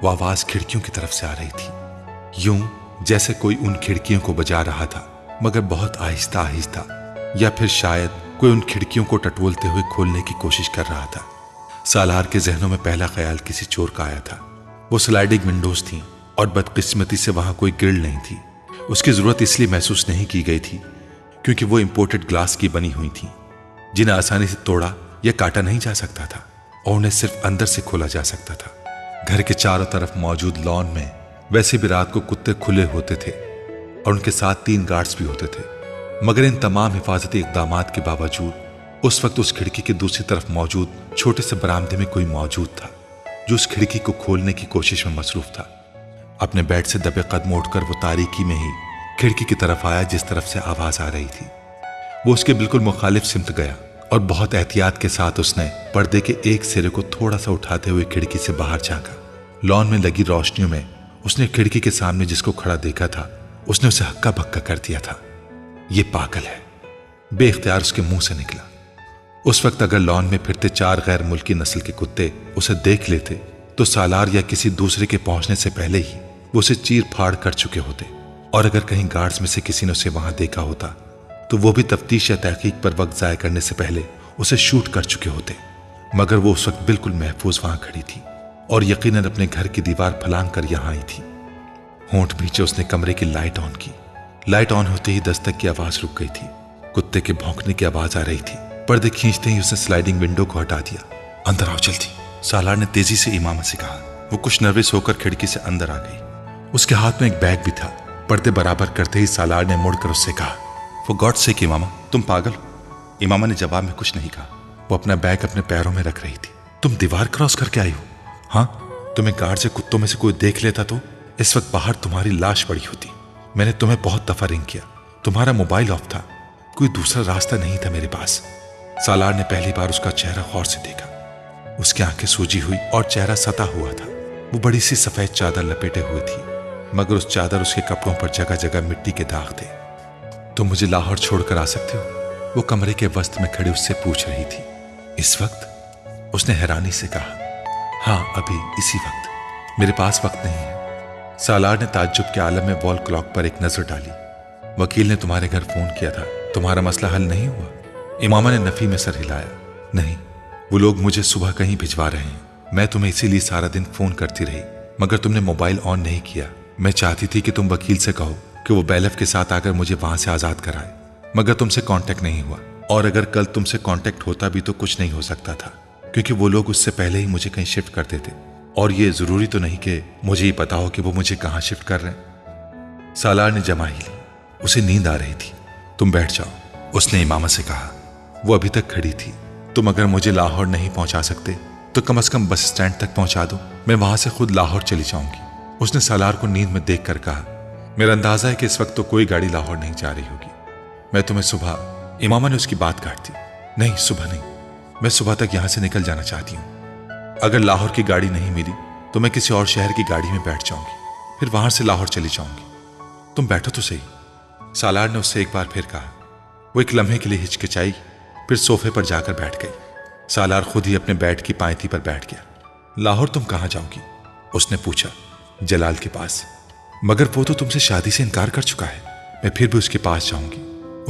[SPEAKER 1] وہ آواز کھڑکیوں کی طرف سے آ رہی تھی، یوں جیسے کوئی ان کھڑکیوں کو بجا رہا تھا مگر بہت آہستہ آہستہ، یا پھر شاید کوئی ان کھڑکیوں کو ٹٹولتے ہوئے کھولنے کی کوشش کر رہا تھا۔ سالار کے ذہنوں میں پہلا خیال کسی چور کا آیا تھا۔ وہ سلائڈنگ ونڈوز تھیں اور بدقسمتی سے وہاں کوئی گرل نہیں تھی۔ اس کی ضرورت اس لیے محسوس نہیں کی گئی تھی کیونکہ وہ امپورٹڈ گلاس کی بنی ہوئی تھیں جنہیں آسانی سے توڑا یا کاٹا نہیں جا سکتا تھا اور انہیں صرف اندر سے کھولا جا سکتا تھا۔ گھر کے چاروں طرف موجود لان میں ویسے بھی رات کو کتے کھلے ہوتے تھے اور ان کے ساتھ 3 گارڈز بھی ہوتے تھے، مگر ان تمام حفاظتی اقدامات کے باوجود اس وقت اس کھڑکی کے دوسری طرف موجود چھوٹے سے برآمدے میں کوئی موجود تھا جو اس کھڑکی کو کھولنے کی کوشش میں مصروف تھا۔ اپنے بیڈ سے دبے قدم اٹھ کر وہ تاریکی میں ہی کھڑکی کی طرف آیا جس طرف سے آواز آ رہی تھی۔ وہ اس کے بالکل مخالف سمت گیا اور بہت احتیاط کے ساتھ اس نے پردے کے ایک سرے کو تھوڑا سا اٹھاتے ہوئے کھڑکی سے باہر جھانکا۔ لان میں لگی روشنیوں میں اس نے کھڑکی کے سامنے جس کو کھڑا دیکھا تھا اس نے اسے ہکا بکا کر دیا تھا۔ یہ پاگل ہے، بے اختیار اس کے منہ سے نکلا۔ اس وقت اگر لان میں پھرتے 4 غیر ملکی نسل کے کتے اسے دیکھ لیتے تو سالار یا کسی دوسرے کے پہنچنے سے پہلے ہی وہ اسے چیر پھاڑ کر چکے ہوتے، اور اگر کہیں گارڈز میں سے کسی نے اسے وہاں دیکھا ہوتا تو وہ بھی تفتیش یا تحقیق پر وقت ضائع کرنے سے پہلے اسے شوٹ کر چکے ہوتے۔ مگر وہ اس وقت بالکل محفوظ وہاں کھڑی تھی اور یقیناً اپنے گھر کی دیوار پھلانگ کر یہاں آئی تھی۔ ہونٹ بھینچے اس نے کمرے کی لائٹ آن کی۔ لائٹ آن ہوتے ہی دستک کی آواز رک گئی تھی۔ کتے کے بھونکنے کی آواز آ رہی تھی۔ پردے کھینچتے ہی اس نے سلائڈنگ ونڈو کو ہٹا دیا۔ اندر آؤ جلدی، سالار نے تیزی سے امامہ سے کہا۔ وہ کچھ نروس ہو کر کھڑکی سے اندر آ گئی۔ اس کے ہاتھ میں ایک بیگ بھی تھا۔ پردے برابر کرتے ہی سالار نے مڑ کر اس سے کہا، فور گاڈ سیک امامہ، تم پاگل ہو؟ امامہ نے جواب میں کچھ نہیں کہا۔ وہ اپنا بیگ اپنے پیروں میں رکھ رہی تھی۔ تم دیوار کراس کر کے آئی ہو؟ ہاں، تمہیں گارڈ سے کتوں میں سے کوئی دیکھ لیتا تو اس وقت باہر تمہاری لاش پڑی ہوتی۔ میں نے تمہیں بہت دفعہ رنگ کیا، تمہارا موبائل آف تھا، کوئی دوسرا راستہ نہیں تھا میرے پاس۔ سالار نے پہلی بار اس کا چہرہ غور سے دیکھا۔ اس کی آنکھیں سوجی ہوئی اور چہرہ ستا ہوا تھا۔ وہ بڑی سی سفید چادر لپیٹے ہوئے تھی مگر اس چادر اس کے کپڑوں پر جگہ جگہ مٹی کے داغ تھے۔ تم مجھے لاہور چھوڑ کر آ سکتے ہو؟ وہ کمرے کے وسط میں کھڑی اس سے پوچھ رہی تھی۔ اس وقت؟ اس نے حیرانی سے کہا، ہاں ابھی اسی وقت، میرے پاس وقت نہیں ہے۔ سالار نے تعجب کے عالم میں وال کلاک پر ایک نظر ڈالی۔ وکیل نے تمہارے گھر فون کیا تھا، تمہارا مسئلہ حل نہیں ہوا؟ امامہ نے نفی میں سر ہلایا۔ نہیں، وہ لوگ مجھے صبح کہیں بھجوا رہے ہیں، میں تمہیں اسی لیے سارا دن فون کرتی رہی مگر تم نے موبائل آن نہیں کیا۔ میں چاہتی تھی کہ تم وکیل سے کہو کہ وہ بیلف کے ساتھ آ کر مجھے وہاں سے آزاد کرائے مگر تم سے کانٹیکٹ نہیں ہوا، اور اگر کل تم سے کانٹیکٹ ہوتا بھی تو کچھ نہیں ہو سکتا تھا کیونکہ وہ لوگ اس سے پہلے ہی مجھے کہیں شفٹ کرتے تھے، اور یہ ضروری تو نہیں کہ مجھے یہ پتا ہو کہ وہ مجھے کہاں شفٹ کر رہے ہیں۔ سالار نے جمع ہی لی، اسے نیند آ رہی تھی۔ تم بیٹھ جاؤ، اس نے امامہ سے کہا۔ وہ ابھی تک کھڑی تھی۔ تم اگر مجھے لاہور نہیں پہنچا سکتے تو کم از کم بس اسٹینڈ تک پہنچا دو، میں وہاں سے خود لاہور چلی جاؤں گی۔ اس نے سالار کو نیند میں دیکھ کر کہا، میرا اندازہ ہے کہ اس وقت تو کوئی گاڑی لاہور نہیں جا رہی ہوگی، میں تمہیں صبح… امامہ نے اس کی بات کاٹ دی۔ نہیں، صبح نہیں، میں صبح تک یہاں سے نکل جانا چاہتی ہوں۔ اگر لاہور کی گاڑی نہیں ملی تو میں کسی اور شہر کی گاڑی میں بیٹھ جاؤں گی، پھر وہاں سے لاہور چلی جاؤں گی۔ تم بیٹھو تو صحیح، سالار نے اس سے ایک بار پھر کہا۔ وہ ایک لمحے کے لیے ہچکچائی، پھر صوفے پر جا کر بیٹھ گئی۔ سالار خود ہی اپنے بیڈ کی پائنتی پر بیٹھ گیا۔ لاہور تم کہاں جاؤ گی؟ اس نے پوچھا۔ جلال کے پاس۔ مگر وہ تو تم سے شادی سے انکار کر چکا ہے۔ میں پھر بھی اس کے پاس جاؤں گی،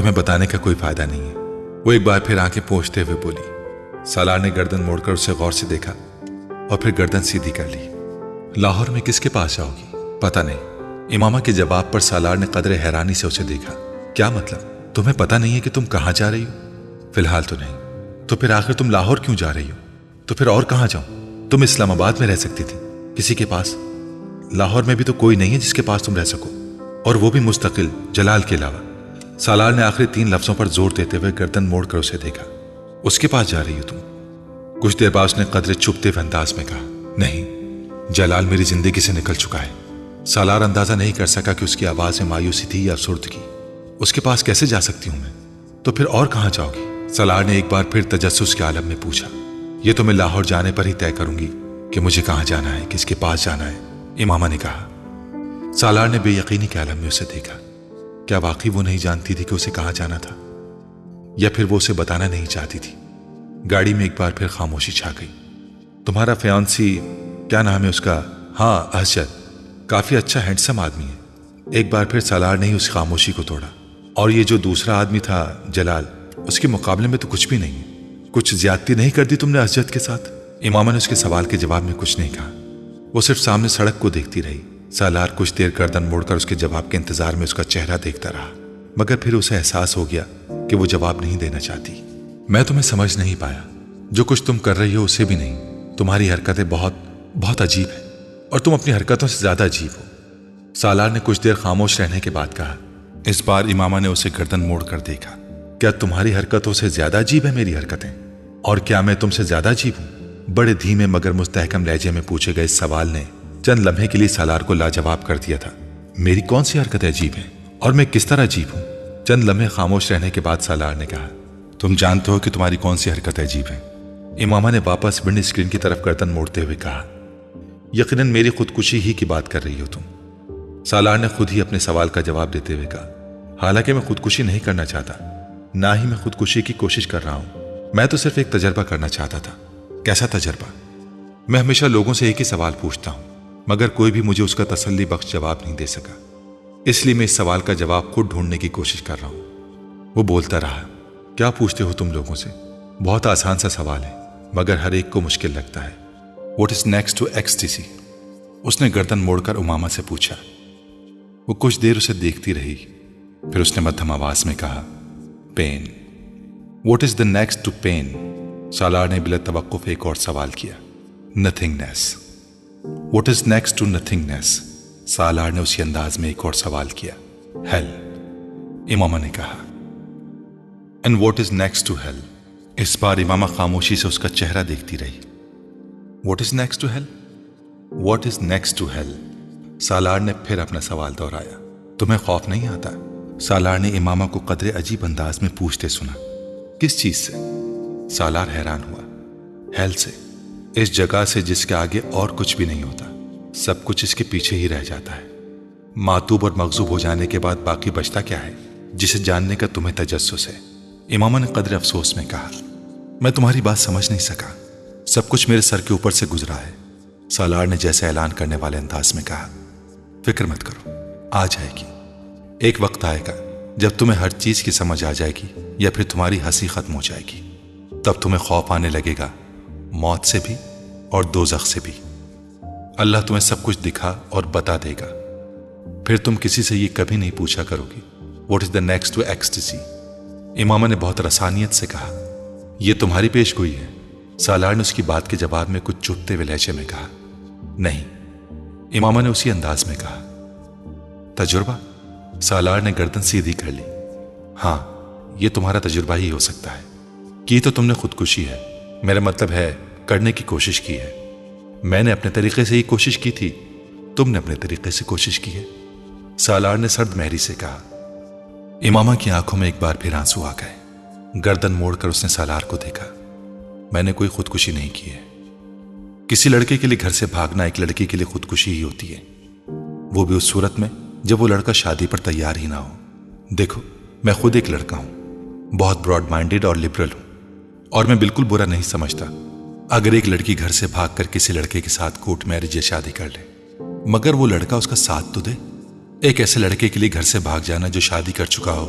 [SPEAKER 1] تمہیں بتانے کا کوئی فائدہ نہیں ہے، وہ ایک بار پھر آنکھیں پوچھتے ہوئے بولی۔ سالار نے گردن موڑ کر اسے غور سے دیکھا اور پھر گردن سیدھی کر لی۔ لاہور میں کس کے پاس جاؤ گی؟ پتہ نہیں۔ امامہ کے جواب پر سالار نے قدر حیرانی سے اسے دیکھا۔ کیا مطلب؟ تمہیں پتہ نہیں ہے کہ تم کہاں جا رہی ہو؟ فی الحال تو نہیں۔ تو پھر آخر تم لاہور کیوں جا رہی ہو؟ تو پھر اور کہاں جاؤں؟ تم اسلام آباد میں رہ سکتی تھی، کسی کے پاس۔ لاہور میں بھی تو کوئی نہیں ہے جس کے پاس تم رہ سکو، اور وہ بھی مستقل، جلال کے علاوہ۔ سالار نے آخری 3 لفظوں پر زور دیتے ہوئے گردن موڑ کر اسے دیکھا۔ اس کے پاس جا رہی ہو تم؟ کچھ دیر بعد اس نے قدرے چھپتے ہوئے انداز میں کہا، نہیں، جلال میری زندگی سے نکل چکا ہے۔ سالار اندازہ نہیں کر سکا کہ اس کی آواز میں مایوسی تھی یا افسردگی۔ اس کے پاس کیسے جا سکتی ہوں میں؟ تو پھر اور کہاں جاؤ گی؟ سالار نے ایک بار پھر تجسس کے عالم میں پوچھا۔ یہ تو میں لاہور جانے پر ہی طے کروں گی کہ مجھے کہاں جانا ہے، کس کے پاس جانا ہے، امامہ نے کہا۔ سالار نے بے یقینی کے عالم میں اسے دیکھا۔ کیا واقعی وہ نہیں جانتی تھی کہ اسے کہاں جانا تھا، یا پھر وہ اسے بتانا نہیں چاہتی تھی؟ گاڑی میں ایک بار پھر خاموشی چھا گئی۔ تمہارا فیانسی، کیا نام ہے اس کا؟ ہاں، احجت، کافی اچھا ہینڈسم آدمی ہے۔ ایک بار پھر سالار نے ہی اس خاموشی کو توڑا۔ اور یہ جو دوسرا آدمی تھا، جلال، اس کے مقابلے میں تو کچھ بھی نہیں ہے۔ کچھ زیادتی نہیں کر دی تم نے احجت کے ساتھ؟ امامہ نے اس کے سوال کے جواب میں کچھ نہیں کہا۔ وہ صرف سامنے سڑک کو دیکھتی رہی۔ سالار کچھ دیر گردن موڑ کر اس کے جواب کے انتظار میں اس کا چہرہ دیکھتا رہا، مگر پھر اسے احساس ہو گیا کہ وہ جواب نہیں دینا چاہتی۔ میں تمہیں سمجھ نہیں پایا۔ جو کچھ تم کر رہی ہو اسے بھی نہیں۔ تمہاری حرکتیں بہت عجیب ہیں، اور تم اپنی حرکتوں سے زیادہ عجیب ہو۔ سالار نے کچھ دیر خاموش رہنے کے بعد کہا۔ اس بار امامہ نے اسے گردن موڑ کر دیکھا۔ کیا تمہاری حرکتوں سے زیادہ عجیب ہے میری حرکتیں؟ اور کیا میں تم سے زیادہ عجیب ہوں؟ بڑے دھیمے مگر مستحکم لہجے میں پوچھے گئے اس سوال نے چند لمحے کے لیے سالار کو لاجواب کر دیا تھا۔ میری کون سی حرکتیں عجیب ہیں، اور میں کس طرح عجیب ہوں؟ چند لمحے خاموش رہنے کے بعد سالار نے کہا، تم جانتے ہو کہ تمہاری کون سی حرکتیں عجیب ہیں؟ امامہ نے واپس ونڈ اسکرین کی طرف گردن موڑتے ہوئے کہا، یقیناً میری خودکشی ہی کی بات کر رہی ہو تم۔ سالار نے خود ہی اپنے سوال کا جواب دیتے ہوئے کہا، حالانکہ میں خودکشی نہیں کرنا چاہتا، نہ ہی میں خودکشی کی کوشش کر رہا ہوں۔ میں تو صرف ایک تجربہ کرنا چاہتا تھا۔ کیسا تجربہ؟ میں ہمیشہ لوگوں سے ایک ہی سوال پوچھتا ہوں، مگر کوئی بھی مجھے اس کا تسلی بخش جواب نہیں دے سکا۔ اس لیے میں اس سوال کا جواب خود ڈھونڈنے کی کوشش کر رہا ہوں۔ وہ بولتا رہا، کیا پوچھتے ہو تم لوگوں سے؟ بہت آسان سا سوال ہے، مگر ہر ایک کو مشکل لگتا ہے۔ What is next to ecstasy? اس نے گردن موڑ کر امامہ سے پوچھا۔ وہ کچھ دیر اسے دیکھتی رہی، پھر اس نے مدھم آواز میں کہا، pain. What is the next to pain? Salar نے بلا توقف ایک اور سوال کیا۔ Nothingness. What is next to nothingness? Salar نے اسی انداز میں ایک اور سوال کیا۔ ہیل، امامہ نے کہا۔ And what is next to hell? اس بار امامہ خاموشی سے اس کا چہرہ دیکھتی رہی۔ What is next to hell? What is next to hell? Salar نے پھر اپنا سوال دہرایا۔ تمہیں خوف نہیں آتا؟ سالار نے امامہ کو قدرے عجیب انداز میں پوچھتے سنا۔ کس چیز سے؟ سالار حیران ہوا۔ ہیل سے، اس جگہ سے جس کے آگے اور کچھ بھی نہیں ہوتا، سب کچھ اس کے پیچھے ہی رہ جاتا ہے۔ معتوب اور مغضوب ہو جانے کے بعد باقی بچتا کیا ہے جسے جاننے کا تمہیں تجسس ہے؟ امامہ نے قدر افسوس میں کہا، میں تمہاری بات سمجھ نہیں سکا، سب کچھ میرے سر کے اوپر سے گزرا ہے۔ سالار نے جیسے اعلان کرنے والے انداز میں کہا، فکر مت کرو، آ جائے گی۔ ایک وقت آئے گا جب تمہیں ہر چیز کی سمجھ آ جائے گی، یا پھر تمہاری ہنسی ختم ہو جائے گی۔ تب تمہیں خوف آنے لگے گا، موت سے بھی اور دوزخ سے بھی۔ اللہ تمہیں سب کچھ دکھا اور بتا دے گا۔ پھر تم کسی سے یہ کبھی نہیں پوچھا کرو گی، what is the next to ecstasy? Imama نے بہت رسانیت سے کہا، یہ تمہاری پیش گوئی ہے؟ سالار نے اس کی بات کے جواب میں کچھ چپتے ہوئے لہجے میں کہا، نہیں۔ امامہ نے اسی انداز میں کہا، تجربہ؟ سالار نے گردن سیدھی کر لی۔ ہاں، یہ تمہارا تجربہ ہی ہو سکتا ہے۔ کی تو تم نے خودکشی ہے، میرا مطلب ہے کرنے کی کوشش کی ہے۔ میں نے اپنے طریقے سے ہی کوشش کی تھی، تم نے اپنے طریقے سے کوشش کی ہے، سالار نے سرد مہری سے کہا۔ امامہ کی آنکھوں میں ایک بار پھر آنسو آ گئے۔ گردن موڑ کر اس نے سالار کو دیکھا۔ میں نے کوئی خودکشی نہیں کی ہے۔ کسی لڑکے کے لیے گھر سے بھاگنا ایک لڑکی کے لیے خودکشی ہی ہوتی ہے، وہ بھی اس صورت میں جب وہ لڑکا شادی پر تیار ہی نہ ہو۔ دیکھو، میں خود ایک لڑکا ہوں، بہت براڈ مائنڈڈ اور لبرل ہوں، اور میں بالکل برا نہیں سمجھتا اگر ایک لڑکی گھر سے بھاگ کر کسی لڑکے کے ساتھ کورٹ میرج یا شادی کر لے، مگر وہ لڑکا اس کا ساتھ تو دے۔ ایک ایسے لڑکے کے لیے گھر سے بھاگ جانا جو شادی کر چکا ہو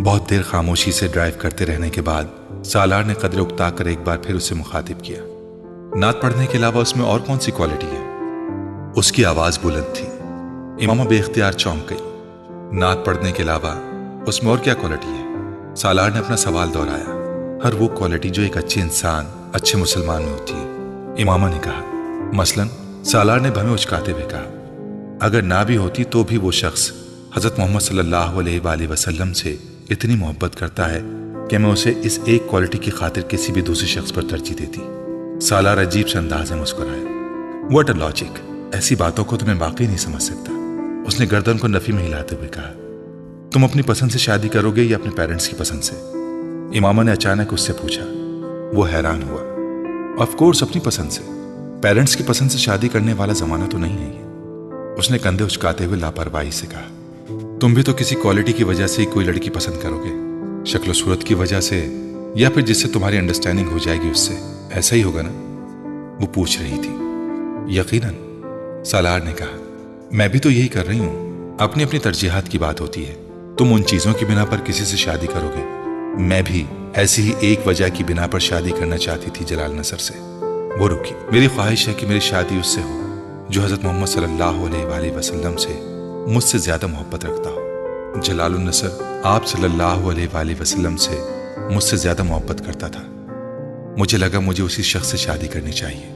[SPEAKER 1] بہت دیر خاموشی سے ڈرائیو کرتے رہنے کے بعد سالار نے قدرے اکتا کر ایک بار پھر اسے مخاطب کیا۔ نعت پڑھنے کے علاوہ اس میں اور کون سی کوالٹی ہے؟ اس کی آواز بلند تھی۔ امامہ بے اختیار چونک گئی۔ نعت پڑھنے کے علاوہ اس میں اور کیا کوالٹی ہے؟ سالار نے اپنا سوال دہرایا۔ ہر وہ کوالٹی جو ایک اچھے انسان، اچھے مسلمان میں ہوتی ہے، امامہ نے کہا۔ مثلاً سالار نے بھویں اچکاتے ہوئے کہا، اگر نہ بھی ہوتی تو بھی وہ شخص حضرت محمد صلی اللہ علیہ وآلہ وسلم سے اتنی محبت کرتا ہے کہ میں اسے اس ایک کوالٹی کی خاطر کسی بھی دوسرے شخص پر ترجیح دیتی۔ سالار عجیب سے انداز میں مسکرایا۔ What a logic! ایسی باتوں کو تو میں واقعی نہیں سمجھ سکتا۔ اس نے گردن کو نفی میں ہلاتے ہوئے کہا، تم اپنی پسند سے شادی کرو گے یا اپنے پیرنٹس کی پسند سے؟ امامہ نے اچانک اس سے پوچھا۔ وہ حیران ہوا۔ آف کورس اپنی پسند سے، پیرنٹس کی پسند سے شادی کرنے والا زمانہ تو نہیں ہے یہ۔ اس نے کندھے اچکاتے ہوئے لاپرواہی سے کہا، تم بھی تو کسی کوالٹی کی وجہ سے کوئی لڑکی پسند کرو گے، شکل و صورت کی وجہ سے، یا پھر جس سے تمہاری انڈرسٹینڈنگ ہو جائے گی اس سے، ایسا ہی ہوگا نا؟ وہ پوچھ رہی تھی۔ یقیناً، سالار نے کہا، میں بھی تو یہی کر رہی ہوں۔ اپنی اپنی ترجیحات کی بات ہوتی ہے۔ تم ان چیزوں کی بنا پر کسی سے شادی کرو گے، میں بھی ایسی ہی ایک وجہ کی بنا پر شادی کرنا چاہتی تھی جلال نصر سے۔ وہ رکی۔ میری خواہش ہے کہ میری شادی اس سے ہو جو حضرت محمد صلی اللہ علیہ وآلہ وسلم سے مجھ سے زیادہ محبت رکھتا ہو۔ جلال النصر آپ صلی اللہ علیہ وآلہ وسلم سے مجھ سے زیادہ محبت کرتا تھا۔ مجھے لگا مجھے اسی شخص سے شادی کرنی چاہیے۔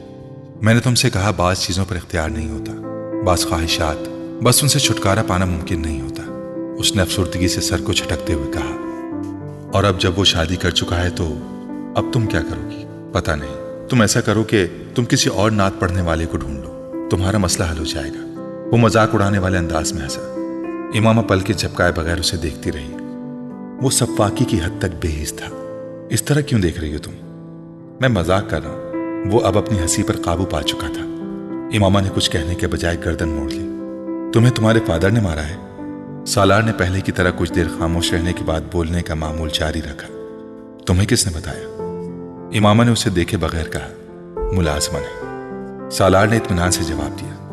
[SPEAKER 1] میں نے تم سے کہا بعض چیزوں پر اختیار نہیں ہوتا، بعض خواہشات بس ان سے چھٹکارا پانا ممکن نہیں ہوتا۔ اس نے افسردگی سے سر کو جھٹکتے ہوئے کہا، اور اب جب وہ شادی کر چکا ہے تو اب تم کیا کرو گی؟ پتہ نہیں۔ تم ایسا کرو کہ تم کسی اور نعت پڑھنے والے کو ڈھونڈ لو، تمہارا مسئلہ حل ہو جائے گا۔ وہ مذاق اڑانے والے انداز میں ہنسا۔ امامہ پل کے جھپکائے بغیر اسے دیکھتی رہی۔ وہ سفاکی کی حد تک بے حس تھا۔ اس طرح کیوں دیکھ رہی ہو تم؟ میں مذاق کر رہا ہوں۔ وہ اب اپنی ہنسی پر قابو پا چکا تھا۔ امامہ نے کچھ کہنے کے بجائے گردن موڑ لی۔ تمہیں تمہارے فادر نے مارا ہے؟ سالار نے پہلے کی طرح کچھ دیر خاموش رہنے کے بعد بولنے کا معمول جاری رکھا۔ تمہیں کس نے بتایا؟ امامہ نے اسے دیکھے بغیر کہا، ملازمہ نے۔ سالار نے اطمینان سے جواب دیا،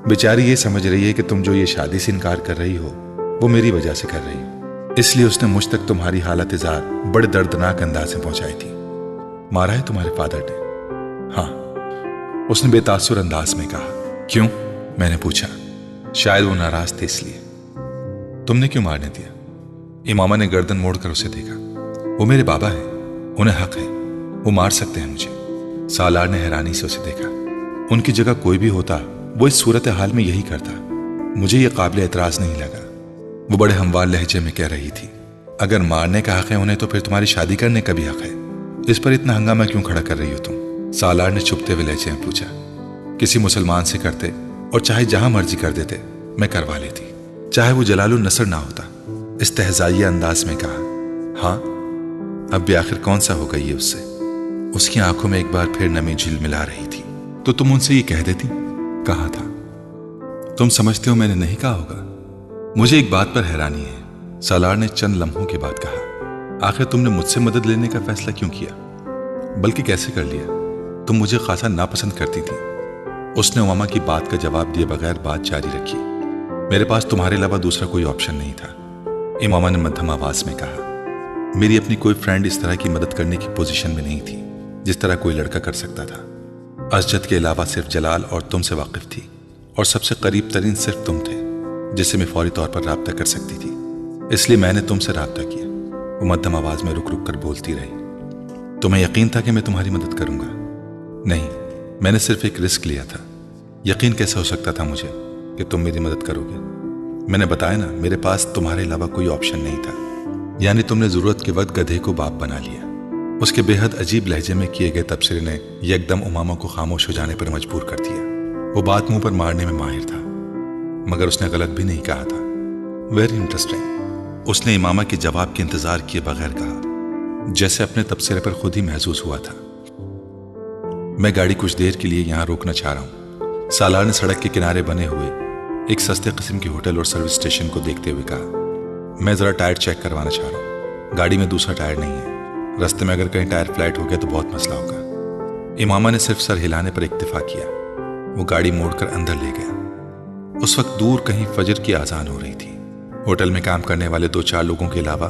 [SPEAKER 1] بیچاری یہ سمجھ رہی ہے کہ تم جو یہ شادی سے انکار کر رہی ہو وہ میری وجہ سے کر رہی ہو، اس لیے اس نے مجھ تک تمہاری حالت اظہار بڑے دردناک انداز سے پہنچائی تھی۔ مارا ہے تمہارے فادر نے؟ ہاں، اس نے بے تاثر انداز میں کہا۔ کیوں؟ میں نے پوچھا۔ شاید وہ ناراض تھے اس لیے۔ تم نے کیوں مارنے دیا؟ امامہ نے گردن موڑ کر اسے دیکھا۔ وہ میرے بابا ہیں، انہیں حق ہے، وہ مار سکتے ہیں مجھے۔ سالار نے حیرانی سے اسے دیکھا۔ ان کی جگہ کوئی بھی ہوتا وہ اس صورتحال میں یہی کرتا۔ مجھے یہ قابل اعتراض نہیں لگا۔ وہ بڑے ہموار لہجے میں کہہ رہی تھی، اگر مارنے کا حق ہے انہیں تو پھر تمہاری شادی کرنے کا بھی حق ہے۔ اس پر اتنا ہنگامہ کیوں کھڑا کر رہی ہو تم؟ سالار نے چھپتے ہوئے لہجے میں پوچھا۔ کسی مسلمان سے کرتے اور چاہے جہاں مرضی کر دیتے میں کروا لیتی، چاہے وہ جلال النصر نہ ہوتا، استہزائیہ انداز میں کہا۔ ہاں، اب بھی آخر کون سا ہو گئی ہے اس سے؟ اس کی آنکھوں میں ایک بار پھر نمی جھل ملا رہی تھی۔ تو تم ان سے یہ کہہ دیتی؟ کہا تھا۔ تم سمجھتے ہو میں نے نہیں کہا ہوگا؟ مجھے ایک بات پر حیرانی ہے، سالار نے چند لمحوں کے بعد کہا۔ آخر تم نے مجھ سے مدد لینے کا فیصلہ کیوں کیا؟ بلکہ کیسے کر لیا؟ تم مجھے خاصا ناپسند کرتی تھی۔ اس نے امامہ کی بات کا جواب دیے بغیر بات جاری رکھی۔ میرے پاس تمہارے علاوہ دوسرا کوئی آپشن نہیں تھا، امامہ نے مدھم آواز میں کہا۔ میری اپنی کوئی فرینڈ اس طرح کی مدد کرنے کی پوزیشن میں نہیں تھی جس طرح کوئی لڑکا کر سکتا تھا۔ اسجد کے علاوہ صرف جلال اور تم سے واقف تھی، اور سب سے قریب ترین صرف تم تھے جس سے میں فوری طور پر رابطہ کر سکتی تھی، اس لیے میں نے تم سے رابطہ کیا۔ وہ مدھم آواز میں رک رک کر بولتی رہی۔ تمہیں یقین تھا کہ میں تمہاری مدد کروں گا؟ نہیں، میں نے صرف ایک رسک لیا تھا۔ یقین کیسے ہو سکتا تھا مجھے کہ تم میری مدد کرو گے؟ میں نے بتایا نا، میرے پاس تمہارے علاوہ کوئی آپشن نہیں تھا۔ یعنی تم نے ضرورت کے وقت گدھے کو باپ بنا لیا۔ اس کے بے حد عجیب لہجے میں کیے گئے تبصرے نے یکدم امامہ کو خاموش ہو جانے پر مجبور کر دیا۔ وہ بات منہ پر مارنے میں ماہر تھا، مگر اس نے غلط بھی نہیں کہا تھا۔ ویری انٹرسٹنگ، اس نے امامہ کے جواب کے انتظار کیے بغیر کہا، جیسے اپنے تبصرے پر خود ہی محظوظ ہوا تھا۔ میں گاڑی کچھ دیر کے لیے یہاں روکنا چاہ رہا ہوں، سالار نے سڑک کے کنارے بنے ہوئے ایک سستے قسم کے ہوٹل اور سروس اسٹیشن کو دیکھتے ہوئے کہا۔ میں ذرا ٹائر چیک کروانا چاہ رہا ہوں، گاڑی میں دوسرا ٹائر نہیں ہے، رستے میں اگر کہیں ٹائر فلیٹ ہو گیا تو بہت مسئلہ ہوگا۔ امامہ نے صرف سر ہلانے پر اکتفا کیا۔ وہ گاڑی موڑ کر اندر لے گیا۔ اس وقت دور کہیں فجر کی اذان ہو رہی تھی۔ ہوٹل میں کام کرنے والے 2-4 لوگوں کے علاوہ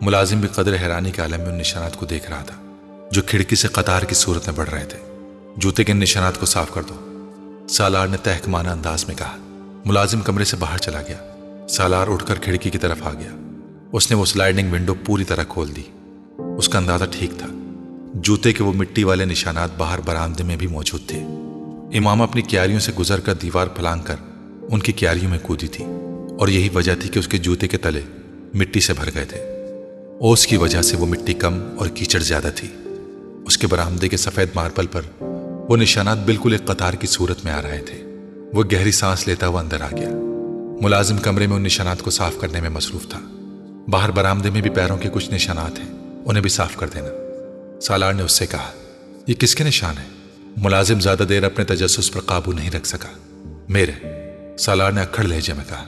[SPEAKER 1] ملازم بھی قدر حیرانی کے عالم میں ان نشانات کو دیکھ رہا تھا جو کھڑکی سے قطار کی صورت میں بڑھ رہے تھے۔ جوتے کے نشانات کو صاف کر دو، سالار نے تحکمانہ انداز میں کہا۔ ملازم کمرے سے باہر چلا گیا۔ سالار اٹھ کر کھڑکی کی طرف آ گیا۔ اس نے وہ سلائڈنگ ونڈو پوری طرح کھول دی۔ اس کا اندازہ ٹھیک تھا، جوتے کے وہ مٹی والے نشانات باہر برآمدے میں بھی موجود تھے۔ امامہ اپنی کیاریوں سے گزر کر دیوار پھلانگ کر ان کی کیاریوں میں کودی تھی، اور یہی وجہ تھی کہ اس کے جوتے کے تلے مٹی سے بھر گئے تھے۔ اوس کی وجہ سے وہ مٹی کم اور کیچڑ زیادہ تھی۔ اس کے برآمدے کے سفید ماربل پر وہ نشانات بالکل ایک قطار کی صورت میں آ رہے تھے۔ وہ گہری سانس لیتا ہوا اندر آ گیا۔ ملازم کمرے میں ان نشانات کو صاف کرنے میں مصروف تھا۔ باہر برآمدے میں بھی پیروں کے کچھ نشانات ہیں، انہیں بھی صاف کر دینا۔ سالار نے اس سے کہا، یہ کس کے نشان ہیں؟ ملازم زیادہ دیر اپنے تجسس پر قابو نہیں رکھ سکا۔ میرے، سالار نے اکھڑ لہجے میں کہا۔